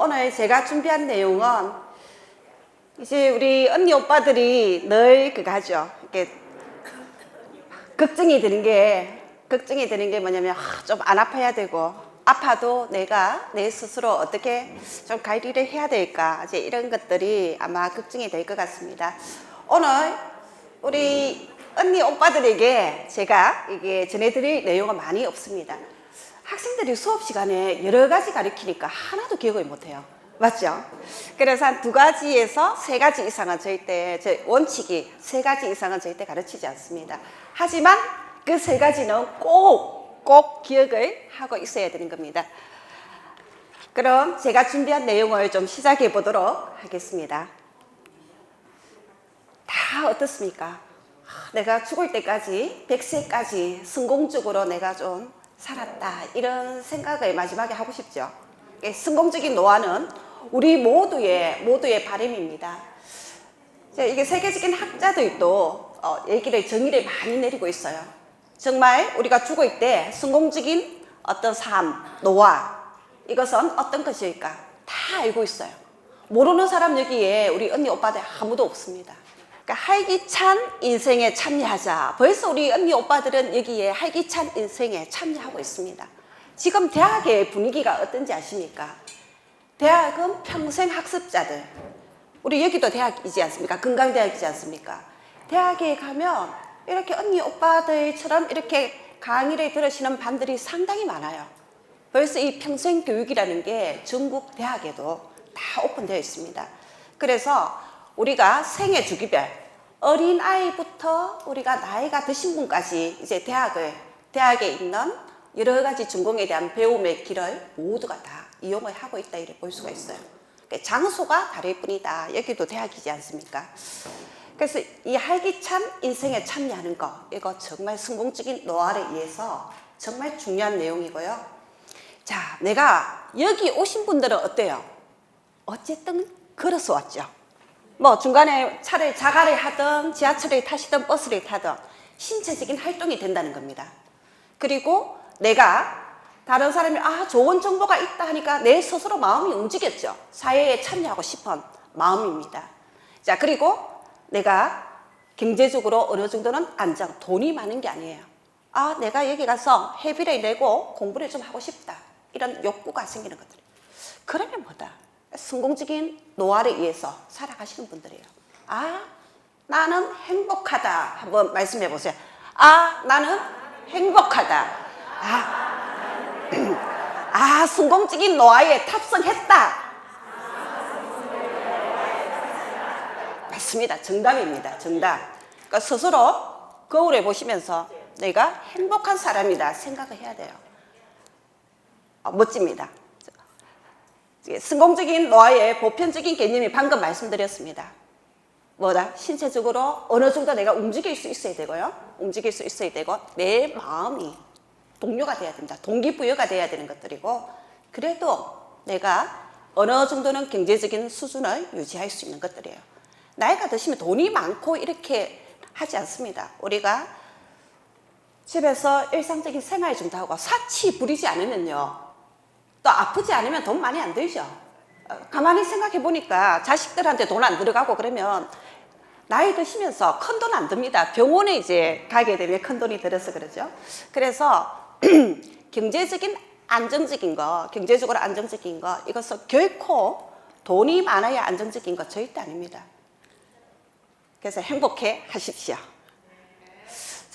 오늘 제가 준비한 내용은 이제 우리 언니 오빠들이 늘 그거 하죠. 이렇게 걱정이 드는 게 뭐냐면 좀 안 아파야 되고, 아파도 내가 내 스스로 어떻게 좀 관리를 해야 될까, 이제 이런 것들이 아마 걱정이 될 것 같습니다. 오늘 우리 언니 오빠들에게 제가 이게 전해드릴 내용은 많이 없습니다. 학생들이 수업 시간에 여러 가지 가르치니까 하나도 기억을 못해요. 맞죠? 그래서 한 2가지에서 3가지 이상은 절대, 원칙이 3가지 이상은 절대 가르치지 않습니다. 하지만 그 3가지는 꼭 기억을 하고 있어야 되는 겁니다. 그럼 제가 준비한 내용을 좀 시작해 보도록 하겠습니다. 다 어떻습니까? 내가 죽을 때까지, 100세까지 성공적으로 내가 좀 살았다, 이런 생각을 마지막에 하고 싶죠. 성공적인 노화는 우리 모두의 바람입니다. 이게 세계적인 학자들도 정의를 많이 내리고 있어요. 정말 우리가 죽을 때 성공적인 어떤 삶, 노화, 이것은 어떤 것일까 다 알고 있어요. 모르는 사람 여기에 우리 언니 오빠들 아무도 없습니다. 그러니까 활기찬 인생에 참여하자. 벌써 우리 언니 오빠들은 여기에 활기찬 인생에 참여하고 있습니다. 지금 대학의 분위기가 어떤지 아십니까? 대학은 평생 학습자들. 우리 여기도 대학이지 않습니까? 건강대학이지 않습니까? 대학에 가면 이렇게 언니 오빠들처럼 이렇게 강의를 들으시는 반들이 상당히 많아요. 벌써 이 평생 교육이라는 게 전국 대학에도 다 오픈되어 있습니다. 그래서 우리가 생애 주기별, 어린아이부터 우리가 나이가 드신 분까지 이제 대학에 있는 여러 가지 전공에 대한 배움의 길을 모두가 다 이용을 하고 있다, 이렇게 볼 수가 있어요. 장소가 다를 뿐이다. 여기도 대학이지 않습니까? 그래서 이 활기찬 인생에 참여하는 거, 이거 정말 성공적인 노화를 위해서 정말 중요한 내용이고요. 자, 내가 여기 오신 분들은 어때요? 어쨌든 걸어서 왔죠. 뭐 중간에 차를 자가를 하든 지하철을 타시든 버스를 타든 신체적인 활동이 된다는 겁니다. 그리고 내가 다른 사람이 좋은 정보가 있다 하니까 내 스스로 마음이 움직였죠. 사회에 참여하고 싶은 마음입니다. 자, 그리고 내가 경제적으로 어느 정도는 안정, 돈이 많은 게 아니에요. 내가 여기 가서 회비를 내고 공부를 좀 하고 싶다, 이런 욕구가 생기는 것들. 그러면 뭐다? 성공적인 노화를 위해서 살아가시는 분들이에요. 나는 행복하다. 한번 말씀해 보세요. 나는 행복하다. 성공적인 노화에 탑승했다. 맞습니다. 정답입니다. 정답. 그러니까 스스로 거울에 보시면서 내가 행복한 사람이다 생각을 해야 돼요. 멋집니다. 성공적인 노화의 보편적인 개념이 방금 말씀드렸습니다. 뭐다? 신체적으로 어느 정도 내가 움직일 수 있어야 되고요. 움직일 수 있어야 되고, 내 마음이 동료가 돼야 됩니다. 동기부여가 돼야 되는 것들이고, 그래도 내가 어느 정도는 경제적인 수준을 유지할 수 있는 것들이에요. 나이가 드시면 돈이 많고 이렇게 하지 않습니다. 우리가 집에서 일상적인 생활 좀 다 하고 사치 부리지 않으면요, 또 아프지 않으면 돈 많이 안 들죠. 가만히 생각해 보니까 자식들한테 돈 안 들어가고 그러면 나이 드시면서 큰 돈 안 듭니다. 병원에 이제 가게 되면 큰 돈이 들어서 그러죠. 그래서 경제적으로 안정적인 거, 이것은 결코 돈이 많아야 안정적인 거 절대 아닙니다. 그래서 행복해 하십시오.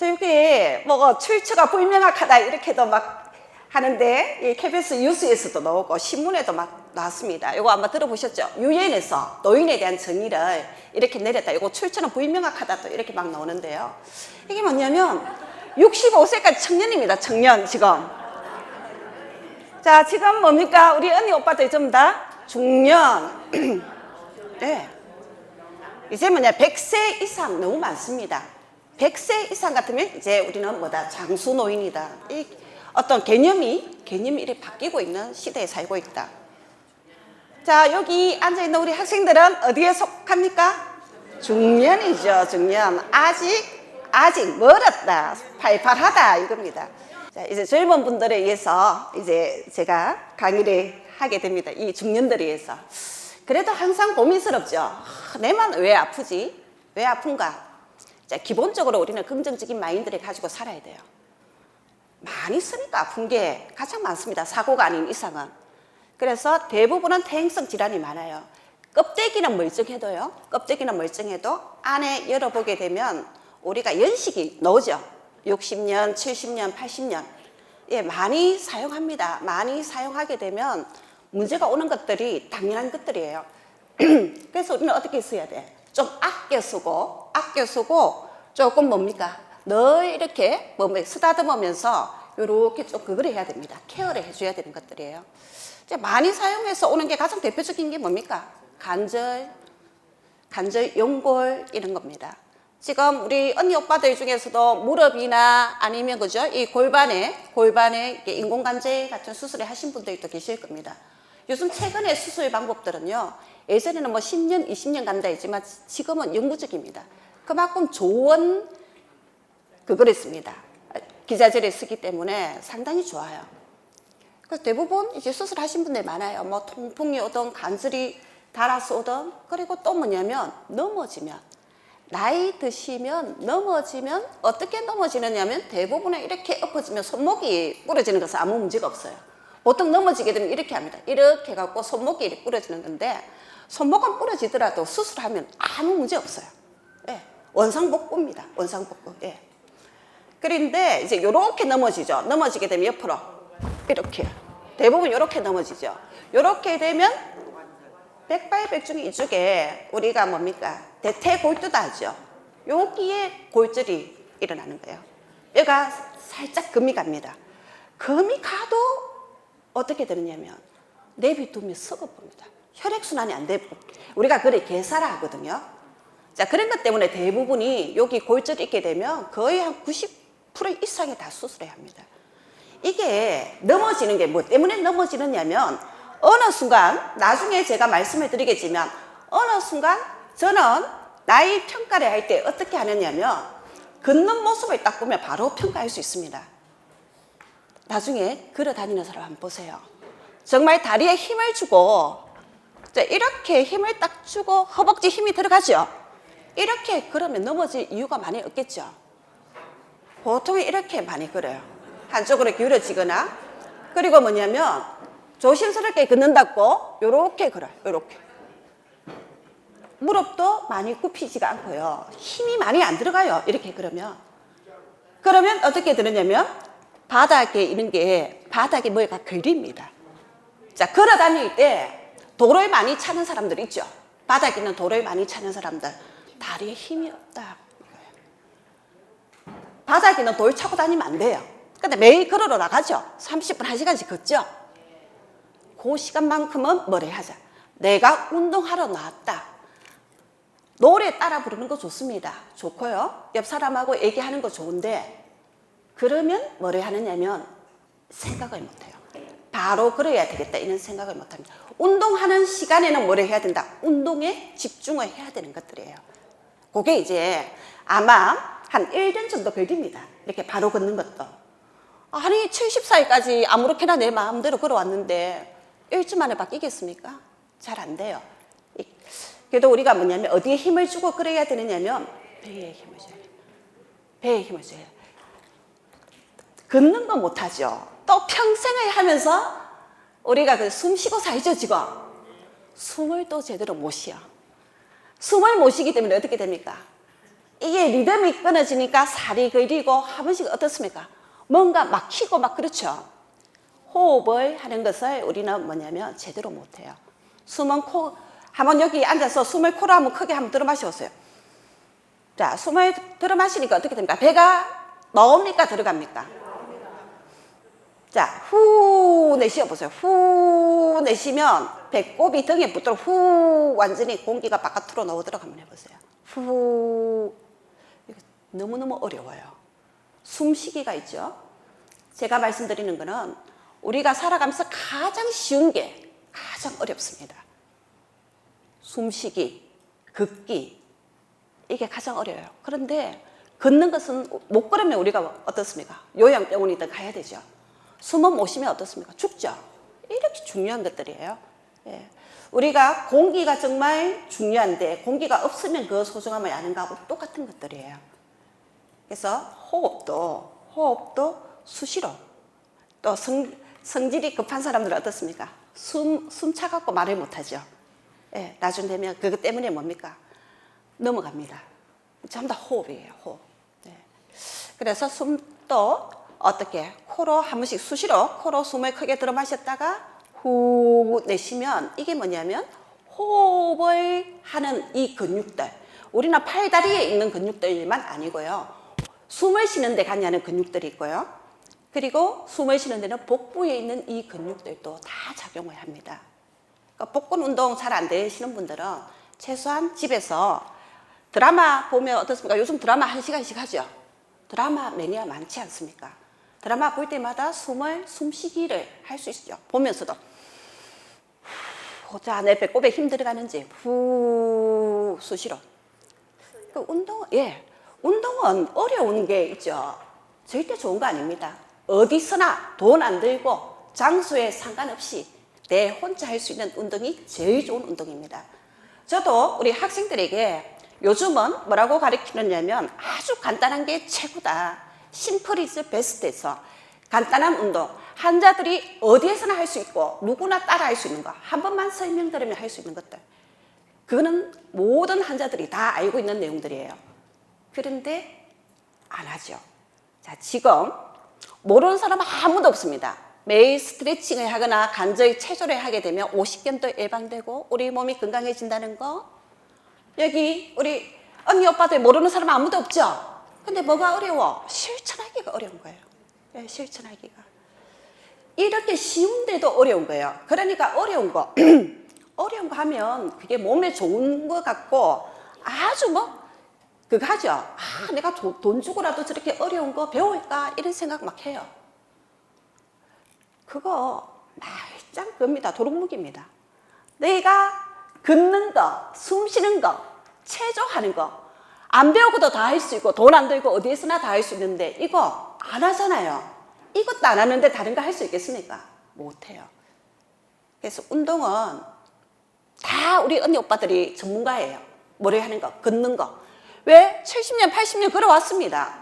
여기 뭐 출처가 불명확하다 이렇게도 막 하는데, 이 KBS 뉴스에서도 나오고 신문에도 막 나왔습니다. 이거 아마 들어보셨죠? 유엔에서 노인에 대한 정의를 이렇게 내렸다. 이거 출처는 불명확하다 또 이렇게 막 나오는데요. 이게 뭐냐면 65세까지 청년입니다. 청년 지금. 자, 지금 뭡니까? 우리 언니 오빠들 전부 다 중년. 네. 이제 100세 이상 너무 많습니다. 100세 이상 같으면 이제 우리는 뭐다? 장수노인이다. 이 어떤 개념이 이렇게 바뀌고 있는 시대에 살고 있다. 자, 여기 앉아있는 우리 학생들은 어디에 속합니까? 중년이죠. 중년. 아직 멀었다. 팔팔하다 이겁니다. 자, 이제 젊은 분들에 의해서 이제 제가 강의를 하게 됩니다. 이 중년들에 의해서. 그래도 항상 고민스럽죠. 내만 왜 아프지? 왜 아픈가? 자, 기본적으로 우리는 긍정적인 마인드를 가지고 살아야 돼요. 많이 쓰니까 아픈 게 가장 많습니다. 사고가 아닌 이상은. 그래서 대부분은 퇴행성 질환이 많아요. 껍데기는 멀쩡해도요. 껍데기는 멀쩡해도 안에 열어보게 되면 우리가 연식이 나오죠. 60년, 70년, 80년. 예, 많이 사용합니다. 많이 사용하게 되면 문제가 오는 것들이 당연한 것들이에요. 그래서 우리는 어떻게 써야 돼? 좀 아껴 쓰고 조금 뭡니까? 늘 이렇게 쓰다듬으면서 이렇게 좀 그걸 해야 됩니다. 케어를 해줘야 되는 것들이에요. 이제 많이 사용해서 오는 게 가장 대표적인 게 뭡니까? 관절, 연골 이런 겁니다. 지금 우리 언니 오빠들 중에서도 무릎이나 아니면 그죠? 이 골반에 인공관절 같은 수술을 하신 분들도 계실 겁니다. 요즘 최근에 수술 방법들은요. 예전에는 뭐 10년, 20년 간다 했지만 지금은 영구적입니다. 그만큼 좋은 그걸 했습니다. 기자재를 쓰기 때문에 상당히 좋아요. 그래서 대부분 이제 수술하신 분들 많아요. 뭐 통풍이 오든 관절이 닳아서 오든 그리고 또 뭐냐면 넘어지면 나이 드시면 넘어지면 어떻게 넘어지느냐면 대부분은 이렇게 엎어지면 손목이 부러지는 것은 아무 문제가 없어요. 보통 넘어지게 되면 이렇게 합니다. 이렇게 해갖고 손목이 이렇게 부러지는 건데 손목은 부러지더라도 수술하면 아무 문제 없어요. 예. 원상복구입니다. 원상복구. 예. 그런데 이제 이렇게 넘어지죠. 넘어지게 되면 옆으로 이렇게 대부분 이렇게 넘어지죠. 이렇게 되면 백발백중 이쪽에 우리가 뭡니까? 대퇴골두다 하죠. 여기에 골절이 일어나는 거예요. 여기가 살짝 금이 갑니다. 금이 가도 어떻게 되느냐면 내비두면 썩어봅니다. 혈액순환이 안 되고 우리가 그래 개사라 하거든요. 자, 그런 것 때문에 대부분이 여기 골절이 있게 되면 거의 한 90% 이상이 다 수술해야 합니다. 이게 넘어지는 게 뭐 때문에 넘어지느냐면 어느 순간 나중에 제가 말씀을 드리겠지만 어느 순간 저는 나이 평가를 할 때 어떻게 하느냐면 걷는 모습을 딱 보면 바로 평가할 수 있습니다. 나중에 걸어 다니는 사람 한번 보세요. 정말 다리에 힘을 주고 이렇게 힘을 딱 주고 허벅지 힘이 들어가죠. 이렇게 걸으면 넘어질 이유가 많이 없겠죠. 보통 이렇게 많이 걸어요. 한쪽으로 기울어지거나 그리고 뭐냐면 조심스럽게 걷는다고 이렇게 걸어요. 이렇게 무릎도 많이 굽히지가 않고요. 힘이 많이 안 들어가요. 이렇게 그러면 어떻게 되느냐면 바닥에 있는 게 바닥에 뭐가 걸립니다. 자, 걸어 다닐 때 돌을 많이 차는 사람들 있죠. 바닥에 있는 돌을 많이 차는 사람들 다리에 힘이 없다. 바닥에 있는 돌 차고 다니면 안 돼요. 근데 매일 걸으러 나가죠. 30분, 1시간씩 걷죠. 그 시간만큼은 뭘 하자. 내가 운동하러 나왔다. 노래 따라 부르는 거 좋습니다. 좋고요. 옆 사람하고 얘기하는 거 좋은데 그러면 뭘 하느냐면 생각을 못해요. 바로 걸어야 되겠다 이런 생각을 못합니다. 운동하는 시간에는 뭘 해야 된다. 운동에 집중을 해야 되는 것들이에요. 그게 이제 아마 한 1년 정도 걸립니다. 이렇게 바로 걷는 것도. 아니 70살까지 아무렇게나 내 마음대로 걸어왔는데 일주일 만에 바뀌겠습니까? 잘 안 돼요. 그래도 우리가 뭐냐면 어디에 힘을 주고 그래야 되느냐면 배에 힘을 줘야 돼요. 배에 힘을 줘야 돼요. 걷는 거 못하죠. 또 평생을 하면서 우리가 그 숨 쉬고 살죠 지금. 숨을 또 제대로 못 쉬어. 숨을 못 쉬기 때문에 어떻게 됩니까? 이게 리듬이 끊어지니까 살이 그리고 한 번씩 어떻습니까? 뭔가 막히고 막 그렇죠. 호흡을 하는 것을 우리는 뭐냐면 제대로 못해요. 숨은 코, 한번 여기 앉아서 숨을 코로 한번 크게 한번 들어 마셔보세요. 자, 숨을 들어 마시니까 어떻게 됩니까? 배가 나옵니까? 들어갑니까? 자, 후 내쉬어 보세요. 후 내쉬면 배꼽이 등에 붙도록 후 완전히 공기가 바깥으로 나오도록 한번 해보세요. 후. 너무너무 어려워요. 숨쉬기가 있죠. 제가 말씀드리는 거는 우리가 살아가면서 가장 쉬운 게 가장 어렵습니다. 숨쉬기, 걷기 이게 가장 어려워요. 그런데 걷는 것은 못 걸으면 우리가 어떻습니까? 요양병원이든 가야 되죠. 숨은 못 쉬면 어떻습니까? 죽죠. 이렇게 중요한 것들이에요. 예. 우리가 공기가 정말 중요한데 공기가 없으면 그 소중함을 아는 거하고 똑같은 것들이에요. 그래서 호흡도 수시로, 또 성질이 급한 사람들은 어떻습니까? 숨 차갖고 말을 못하죠. 예, 나중 되면 그것 때문에 뭡니까? 넘어갑니다. 전부 다 호흡이에요, 호흡. 네. 그래서 숨도 어떻게 코로 한 번씩 수시로 코로 숨을 크게 들어 마셨다가 후 내쉬면 이게 뭐냐면 호흡을 하는 이 근육들, 우리는 팔다리에 있는 근육들만 아니고요, 숨을 쉬는 데 관여하는 근육들이 있고요, 그리고 숨을 쉬는 데는 복부에 있는 이 근육들도 다 작용을 합니다. 그러니까 복근 운동 잘 안 되시는 분들은 최소한 집에서 드라마 보면 어떻습니까? 요즘 드라마 1시간씩 하죠. 드라마 매니아 많지 않습니까? 드라마 볼 때마다 숨쉬기를 할 수 있죠. 보면서도 자, 내 배꼽에 힘 들어가는지 후 수시로. 그 운동은 어려운 게 있죠. 절대 좋은 거 아닙니다. 어디서나 돈 안 들고 장소에 상관없이 내 혼자 할 수 있는 운동이 제일 좋은 운동입니다. 저도 우리 학생들에게 요즘은 뭐라고 가르치느냐면 아주 간단한 게 최고다. 심플 이즈 베스트에서 간단한 운동, 환자들이 어디에서나 할 수 있고 누구나 따라 할 수 있는 거 한 번만 설명드리면 할 수 있는 것들, 그거는 모든 환자들이 다 알고 있는 내용들이에요. 그런데 안 하죠. 자, 지금 모르는 사람은 아무도 없습니다. 매일 스트레칭을 하거나 간절 체조를 하게 되면 오십견도 예방되고 우리 몸이 건강해진다는 거, 여기 우리 언니 오빠들 모르는 사람 아무도 없죠. 근데 뭐가 어려워? 실천하기가 어려운 거예요. 네, 실천하기가. 이렇게 쉬운데도 어려운 거예요. 그러니까 어려운 거 어려운 거 하면 그게 몸에 좋은 거 같고 아주 그거 하죠. 아, 내가 돈 주고라도 저렇게 어려운 거 배울까 이런 생각 막 해요. 그거 말짱 겁니다. 도루묵입니다. 내가 걷는 거, 숨 쉬는 거, 체조하는 거 안 배우고도 다 할 수 있고 돈 안 들고 어디에서나 다 할 수 있는데 이거 안 하잖아요. 이것도 안 하는데 다른 거 할 수 있겠습니까? 못해요. 그래서 운동은 다 우리 언니 오빠들이 전문가예요. 머리 하는 거, 걷는 거. 왜? 70년, 80년 걸어왔습니다.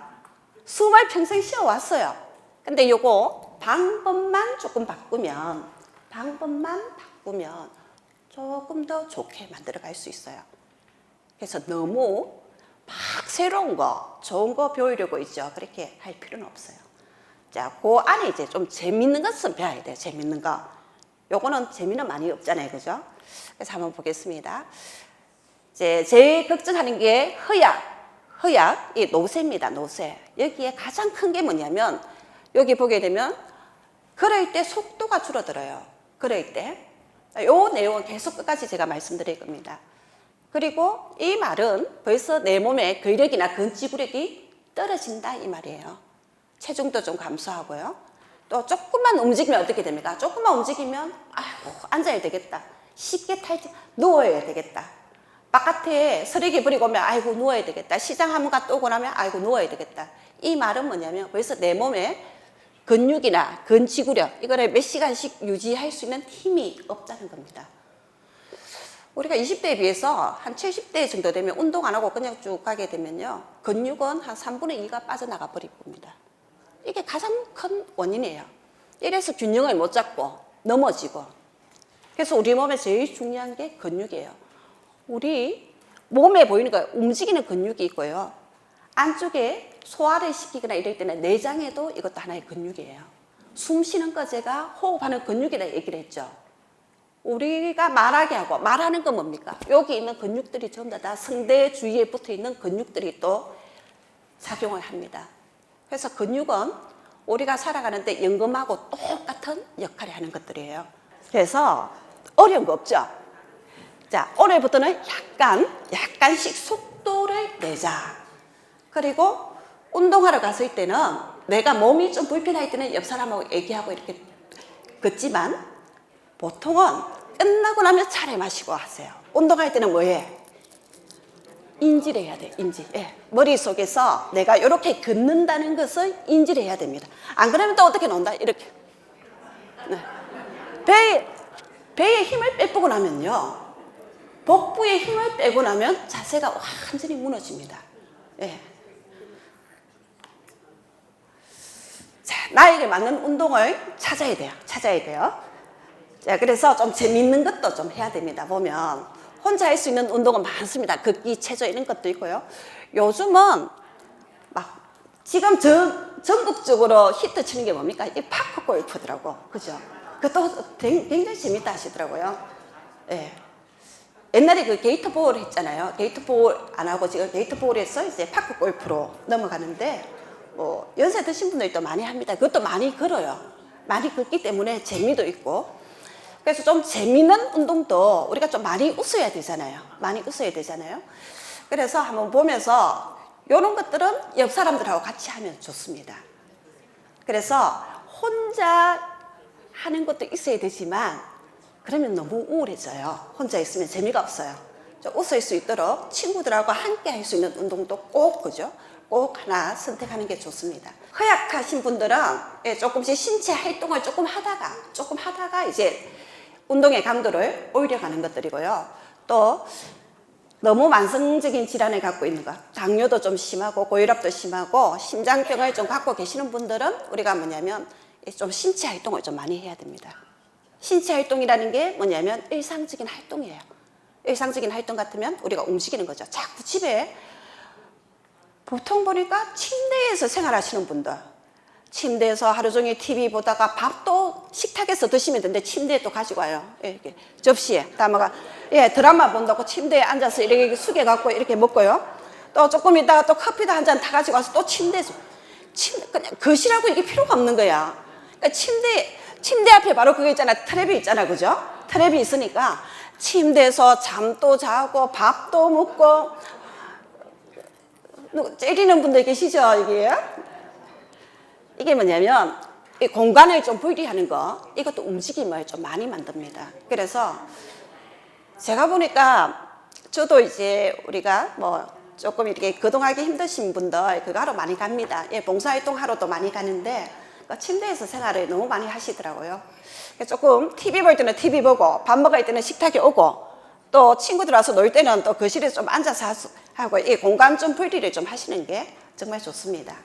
숨을 평생 쉬어왔어요. 근데 요거 방법만 바꾸면 조금 더 좋게 만들어갈 수 있어요. 그래서 너무 막 새로운 거, 좋은 거 배우려고 있죠. 그렇게 할 필요는 없어요. 자, 그 안에 이제 좀 재밌는 것은 배워야 돼요. 재밌는 거. 요거는 재미는 많이 없잖아요. 그죠? 그래서 한번 보겠습니다. 이제 제일 걱정하는 게 허약, 이 노쇠입니다. 노쇠. 여기에 가장 큰 게 뭐냐면 여기 보게 되면 걸을 때 속도가 줄어들어요. 걸을 때. 요 내용은 계속 끝까지 제가 말씀드릴 겁니다. 그리고 이 말은 벌써 내 몸의 근력이나 근지구력이 떨어진다 이 말이에요. 체중도 좀 감소하고요. 또 조금만 움직이면 어떻게 됩니까? 조금만 움직이면 아이고 앉아야 되겠다. 쉽게 누워야 되겠다. 바깥에 쓰레기 버리고 오면 아이고 누워야 되겠다. 시장 한번 갔다 오고 나면 아이고 누워야 되겠다. 이 말은 뭐냐면 벌써 내 몸에 근육이나 근지구력 이거를 몇 시간씩 유지할 수 있는 힘이 없다는 겁니다. 우리가 20대에 비해서 한 70대 정도 되면 운동 안 하고 그냥 쭉 가게 되면요, 근육은 한 3분의 2가 빠져나가 버릴 겁니다. 이게 가장 큰 원인이에요. 이래서 균형을 못 잡고 넘어지고. 그래서 우리 몸에 제일 중요한 게 근육이에요. 우리 몸에 보이는 거 움직이는 근육이 있고요, 안쪽에 소화를 시키거나 이럴 때는 내장에도 이것도 하나의 근육이에요. 숨 쉬는 거 제가 호흡하는 근육이라 얘기를 했죠. 우리가 말하게 하고, 말하는 건 뭡니까? 여기 있는 근육들이 전부 다 성대 주위에 붙어 있는 근육들이 또 작용을 합니다. 그래서 근육은 우리가 살아가는데 연금하고 똑같은 역할을 하는 것들이에요. 그래서 어려운 거 없죠? 자, 오늘부터는 약간씩 속도를 내자. 그리고 운동하러 갔을 때는 내가 몸이 좀 불편할 때는 옆 사람하고 얘기하고 이렇게 걷지만 보통은 끝나고 나면 차를 마시고 하세요. 운동할 때는 뭐해? 인지를 해야 돼, 인지. 예. 머릿속에서 내가 이렇게 걷는다는 것을 인지를 해야 됩니다. 안 그러면 또 어떻게 논다? 이렇게. 네. 배에 힘을 빼고 나면요. 복부에 힘을 빼고 나면 자세가 완전히 무너집니다. 예. 자, 나에게 맞는 운동을 찾아야 돼요. 자, 그래서 좀 재밌는 것도 좀 해야 됩니다. 보면 혼자 할 수 있는 운동은 많습니다. 걷기, 체조 이런 것도 있고요. 요즘은 막 지금 전국적으로 히트 치는 게 뭡니까? 이 파크 골프더라고. 그죠? 그것도 굉장히 재밌다 하시더라고요. 예. 옛날에 그 게이트볼 했잖아요. 게이트볼 안 하고 지금 게이트볼에서 이제 파크 골프로 넘어가는데, 뭐 연세 드신 분들도 많이 합니다. 그것도 많이 걸어요. 많이 걷기 때문에 재미도 있고. 그래서 좀 재미있는 운동도 우리가 좀 많이 웃어야 되잖아요. 그래서 한번 보면서 이런 것들은 옆 사람들하고 같이 하면 좋습니다. 그래서 혼자 하는 것도 있어야 되지만 그러면 너무 우울해져요. 혼자 있으면 재미가 없어요. 좀 웃을 수 있도록 친구들하고 함께 할 수 있는 운동도 꼭 하나 선택하는 게 좋습니다. 허약하신 분들은 조금씩 신체 활동을 조금 하다가 이제 운동의 강도를 올려가는 것들이고요. 또 너무 만성적인 질환을 갖고 있는 것, 당뇨도 좀 심하고 고혈압도 심하고 심장병을 좀 갖고 계시는 분들은 우리가 뭐냐면 좀 신체 활동을 좀 많이 해야 됩니다. 신체 활동이라는 게 뭐냐면 일상적인 활동이에요. 일상적인 활동 같으면 우리가 움직이는 거죠. 자꾸 집에 보통 보니까 침대에서 생활하시는 분들, 침대에서 하루 종일 TV 보다가 밥도 식탁에서 드시면 되는데 침대에 또 가지고 와요. 이렇게 접시에 담아가 드라마 본다고 침대에 앉아서 이렇게 숙여갖고 이렇게 먹고요. 또 조금 있다가 또 커피도 한 잔 다 가지고 와서 또 침대에서 그냥 거실하고 이게 필요가 없는 거야. 그러니까 침대 앞에 바로 그거 있잖아. 트랩이 있잖아. 그죠? 트랩이 있으니까 침대에서 잠도 자고 밥도 먹고 째리는 분들 계시죠? 이게 뭐냐면 이 공간을 좀 분리하는 거, 이것도 움직임을 좀 많이 만듭니다. 그래서 제가 보니까 저도 이제 우리가 뭐 조금 이렇게 거동하기 힘드신 분들 그거 하러 많이 갑니다. 봉사활동 하러도 많이 가는데 침대에서 생활을 너무 많이 하시더라고요. 조금 TV 볼 때는 TV 보고 밥 먹을 때는 식탁에 오고 또 친구들 와서 놀 때는 또 거실에 좀 앉아서 하고 이 공간 좀 분리를 좀 하시는 게 정말 좋습니다.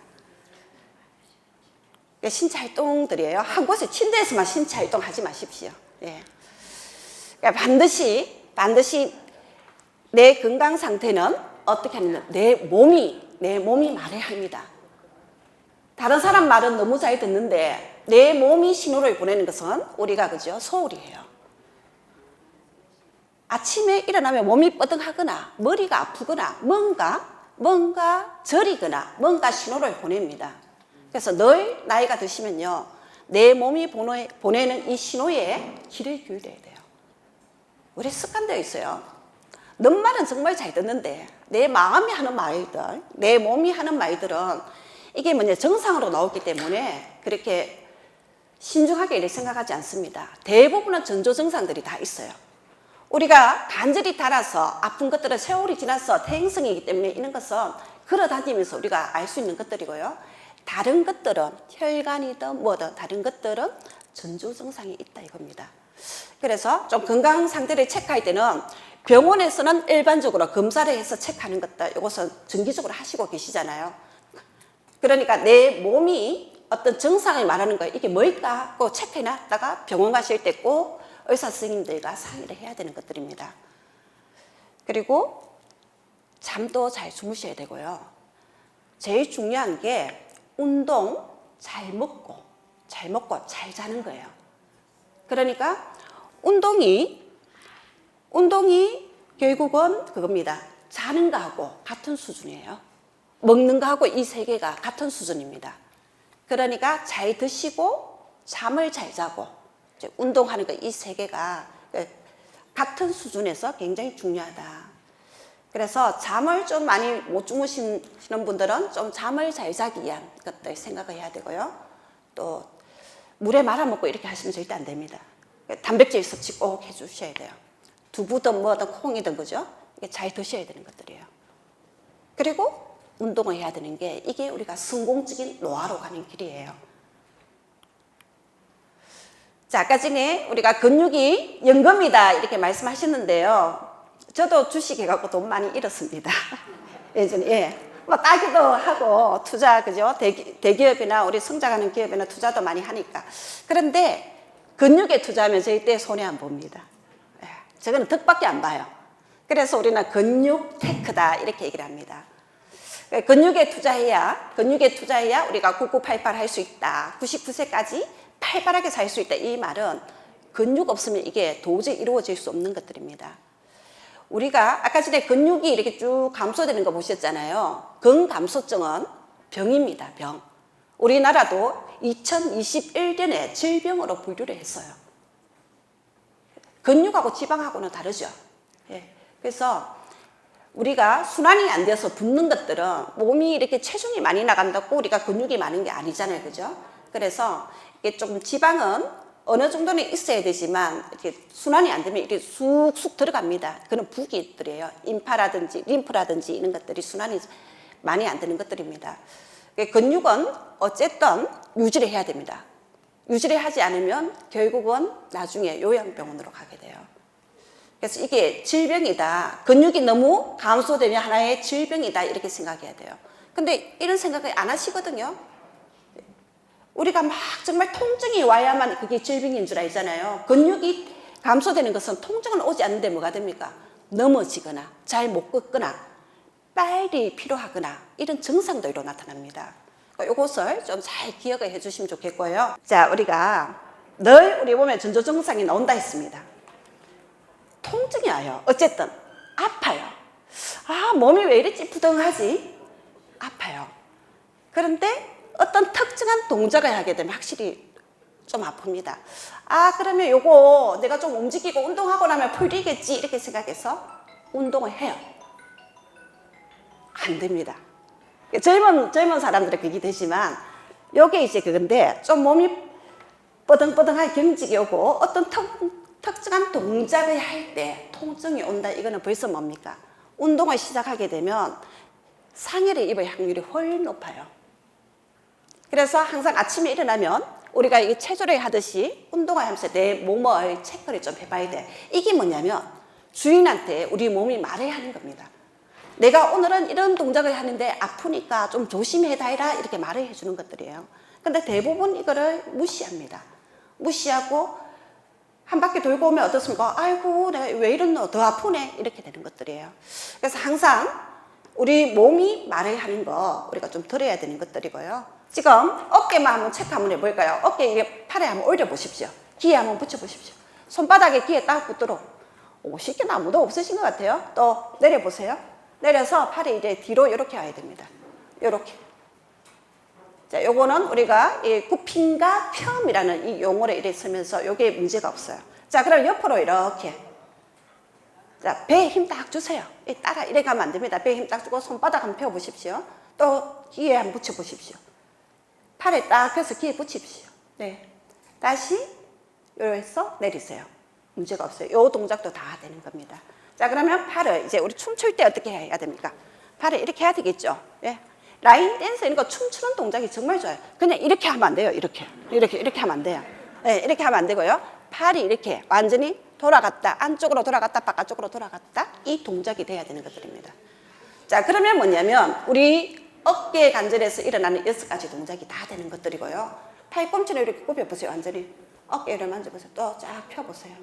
신체 활동들이에요. 한 곳에 침대에서만 신체 활동 하지 마십시오. 그러니까 반드시 내 건강 상태는 어떻게 하냐면 내 몸이 말해야 합니다. 다른 사람 말은 너무 잘 듣는데 내 몸이 신호를 보내는 것은 우리가 그죠? 소울이에요. 아침에 일어나면 몸이 뻐덩하거나 머리가 아프거나 뭔가 저리거나 뭔가 신호를 보냅니다. 그래서 늘 나이가 드시면요, 내 몸이 보내는 이 신호에 귀를 기울여야 돼요. 우리 습관되어 있어요. 넌 말은 정말 잘 듣는데 내 마음이 하는 말들, 내 몸이 하는 말들은 이게 뭐냐 정상으로 나오기 때문에 그렇게 신중하게 이렇게 생각하지 않습니다. 대부분은 전조증상들이 다 있어요. 우리가 간절히 달아서 아픈 것들은 세월이 지나서 태행성이기 때문에 이런 것은 걸어다니면서 우리가 알 수 있는 것들이고요. 다른 것들은 혈관이든 뭐든 다른 것들은 전조증상이 있다 이겁니다. 그래서 좀 건강 상태를 체크할 때는 병원에서는 일반적으로 검사를 해서 체크하는 것들 이것은 정기적으로 하시고 계시잖아요. 그러니까 내 몸이 어떤 증상을 말하는 거예요. 이게 뭘까? 꼭 체크해놨다가 병원 가실 때 꼭 의사 선생님들과 상의를 해야 되는 것들입니다. 그리고 잠도 잘 주무셔야 되고요. 제일 중요한 게 운동 잘 먹고 잘 자는 거예요. 그러니까 운동이 결국은 그겁니다. 자는 거하고 같은 수준이에요. 먹는 거하고 이 세 개가 같은 수준입니다. 그러니까 잘 드시고 잠을 잘 자고 운동하는 거 이 세 개가 같은 수준에서 굉장히 중요하다. 그래서 잠을 좀 많이 못 주무시는 분들은 좀 잠을 잘 자기 위한 것들 생각을 해야 되고요. 또 물에 말아 먹고 이렇게 하시면 절대 안 됩니다. 단백질 섭취 꼭 해주셔야 돼요. 두부든 뭐든 콩이든 그죠? 이게 잘 드셔야 되는 것들이에요. 그리고 운동을 해야 되는 게 이게 우리가 성공적인 노화로 가는 길이에요. 자, 아까 전에 우리가 근육이 연금이다 이렇게 말씀하셨는데요. 저도 주식해갖고 돈 많이 잃었습니다. 예전에, 예. 뭐 따기도 하고 투자, 그죠? 대기업이나 우리 성장하는 기업이나 투자도 많이 하니까. 그런데 근육에 투자하면 절대 손해 안 봅니다. 예. 저거는 덕밖에 안 봐요. 그래서 우리는 근육 테크다 이렇게 얘기를 합니다. 근육에 투자해야 우리가 9988 할 수 있다. 99세까지 팔팔하게 살 수 있다. 이 말은 근육 없으면 이게 도저히 이루어질 수 없는 것들입니다. 우리가 아까 전에 근육이 이렇게 쭉 감소되는 거 보셨잖아요. 근감소증은 병입니다. 병. 우리나라도 2021년에 질병으로 분류를 했어요. 근육하고 지방하고는 다르죠. 예. 그래서 우리가 순환이 안 돼서 붓는 것들은 몸이 이렇게 체중이 많이 나간다고 우리가 근육이 많은 게 아니잖아요. 그죠? 그래서 이게 좀 지방은 어느 정도는 있어야 되지만 이렇게 순환이 안 되면 이렇게 쑥쑥 들어갑니다. 그런 부기들이에요. 임파라든지 림프라든지 이런 것들이 순환이 많이 안 되는 것들입니다. 근육은 어쨌든 유지를 해야 됩니다. 유지를 하지 않으면 결국은 나중에 요양병원으로 가게 돼요. 그래서 이게 질병이다. 근육이 너무 감소되면 하나의 질병이다. 이렇게 생각해야 돼요. 근데 이런 생각을 안 하시거든요. 우리가 막 정말 통증이 와야만 그게 질병인 줄 알잖아요. 근육이 감소되는 것은 통증은 오지 않는데 뭐가 됩니까? 넘어지거나 잘 못 걷거나 빨리 필요하거나 이런 증상들로 나타납니다. 이것을 좀 잘 기억을 해 주시면 좋겠고요. 자, 우리가 늘 우리 몸에 전조 증상이 나온다 했습니다. 통증이 와요. 어쨌든 아파요. 아, 몸이 왜 이리 찌푸덩하지? 아파요. 그런데 어떤 특정한 동작을 하게 되면 확실히 좀 아픕니다. 아, 그러면 요거 내가 좀 움직이고 운동하고 나면 풀리겠지 이렇게 생각해서 운동을 해요. 안 됩니다. 젊은 사람들은 그게 되지만 요게 이제 그건데 좀 몸이 뻐덩뻐덩하게 경직이 오고 어떤 특정한 동작을 할 때 통증이 온다. 이거는 벌써 뭡니까? 운동을 시작하게 되면 상해를 입을 확률이 훨씬 높아요. 그래서 항상 아침에 일어나면 우리가 이 체조를 하듯이 운동을 하면서 내 몸을 체크를 좀 해봐야 돼. 이게 뭐냐면 주인한테 우리 몸이 말을 하는 겁니다. 내가 오늘은 이런 동작을 하는데 아프니까 좀 조심해다이라 이렇게 말을 해주는 것들이에요. 근데 대부분 이거를 무시합니다. 무시하고 한 바퀴 돌고 오면 어떻습니까? 아이고, 내가 왜 이러노? 더 아프네? 이렇게 되는 것들이에요. 그래서 항상 우리 몸이 말을 하는 거 우리가 좀 들어야 되는 것들이고요. 지금 어깨만 한번 체크 한번 해볼까요? 어깨 이게 팔에 한번 올려보십시오. 기에 한번 붙여보십시오. 손바닥에 기에 딱 붙도록. 쉽게 아무도 없으신 것 같아요. 또 내려보세요. 내려서 팔이 이제 뒤로 이렇게 와야 됩니다. 이렇게. 자, 요거는 우리가 이 굽힘과 펴음이라는 이 용어를 이렇게 쓰면서 요게 문제가 없어요. 자, 그럼 옆으로 이렇게. 자, 배에 힘 딱 주세요. 따라 이래 가면 안 됩니다. 배에 힘 딱 주고 손바닥 한번 펴보십시오. 또 기에 한번 붙여보십시오. 팔에 딱 펴서 기에 붙이십시오. 네. 다시 요렇게 해서 내리세요. 문제가 없어요. 요 동작도 다 되는 겁니다. 자, 그러면 팔을 이제 우리 춤출 때 어떻게 해야 됩니까? 팔을 이렇게 해야 되겠죠. 예. 라인 댄스 이런 거 춤추는 동작이 정말 좋아요. 그냥 이렇게 하면 안 돼요. 이렇게 하면 안 돼요. 네, 이렇게 하면 안 되고요. 팔이 이렇게 완전히 돌아갔다, 안쪽으로 돌아갔다, 바깥쪽으로 돌아갔다, 이 동작이 돼야 되는 것들입니다. 자, 그러면 뭐냐면 우리 어깨 관절에서 일어나는 6가지 동작이 다 되는 것들이고요. 팔꿈치를 이렇게 굽혀보세요. 완전히 어깨를 만져보세요. 또 쫙 펴보세요.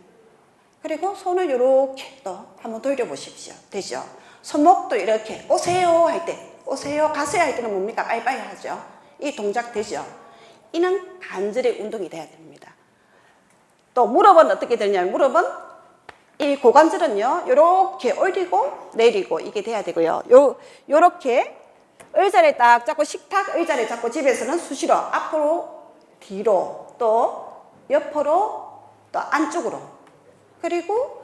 그리고 손을 이렇게 또 한번 돌려보십시오. 되죠? 손목도 이렇게 오세요 할 때, 오세요, 가세요 할 때는 뭡니까? 빠이빠이 하죠. 이 동작 되죠? 이는 관절의 운동이 돼야 됩니다. 또 무릎은 어떻게 되냐면 무릎은 이 고관절은요, 요렇게 올리고 내리고 이게 돼야 되고요. 요렇게 의자를 딱 잡고 식탁 의자를 잡고 집에서는 수시로 앞으로, 뒤로, 또 옆으로, 또 안쪽으로. 그리고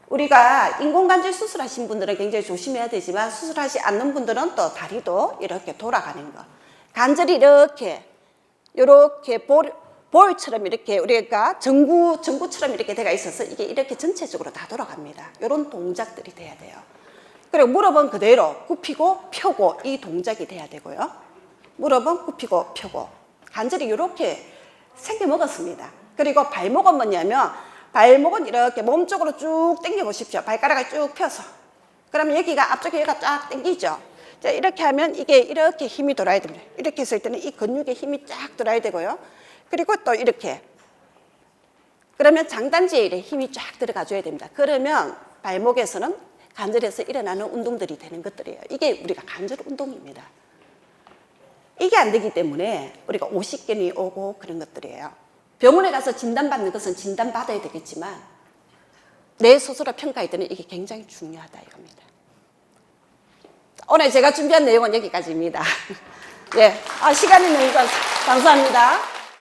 우리가 인공관절 수술하신 분들은 굉장히 조심해야 되지만 수술하지 않는 분들은 또 다리도 이렇게 돌아가는 거. 관절이 이렇게 볼처럼 이렇게 우리가 전구처럼 이렇게 돼가 있어서 이게 이렇게 전체적으로 다 돌아갑니다. 이런 동작들이 돼야 돼요. 그리고 무릎은 그대로 굽히고 펴고 이 동작이 돼야 되고요. 무릎은 굽히고 펴고 관절이 이렇게 생겨 먹었습니다. 그리고 발목은 뭐냐면 발목은 이렇게 몸쪽으로 쭉 당겨 보십시오. 발가락을 쭉 펴서. 그러면 여기가 앞쪽에 여기가 쫙 당기죠. 자, 이렇게 하면 이게 이렇게 힘이 돌아야 됩니다. 이렇게 했을 때는 이 근육에 힘이 쫙 돌아야 되고요. 그리고 또 이렇게. 그러면 장단지에 힘이 쫙 들어가 줘야 됩니다. 그러면 발목에서는 관절에서 일어나는 운동들이 되는 것들이에요. 이게 우리가 관절 운동입니다. 이게 안 되기 때문에 우리가 오십견이 오고 그런 것들이에요. 병원에 가서 진단받는 것은 진단받아야 되겠지만 내 스스로 평가할 때는 이게 굉장히 중요하다 이겁니다. 오늘 제가 준비한 내용은 여기까지입니다. 예, 시간이 너무 감사합니다.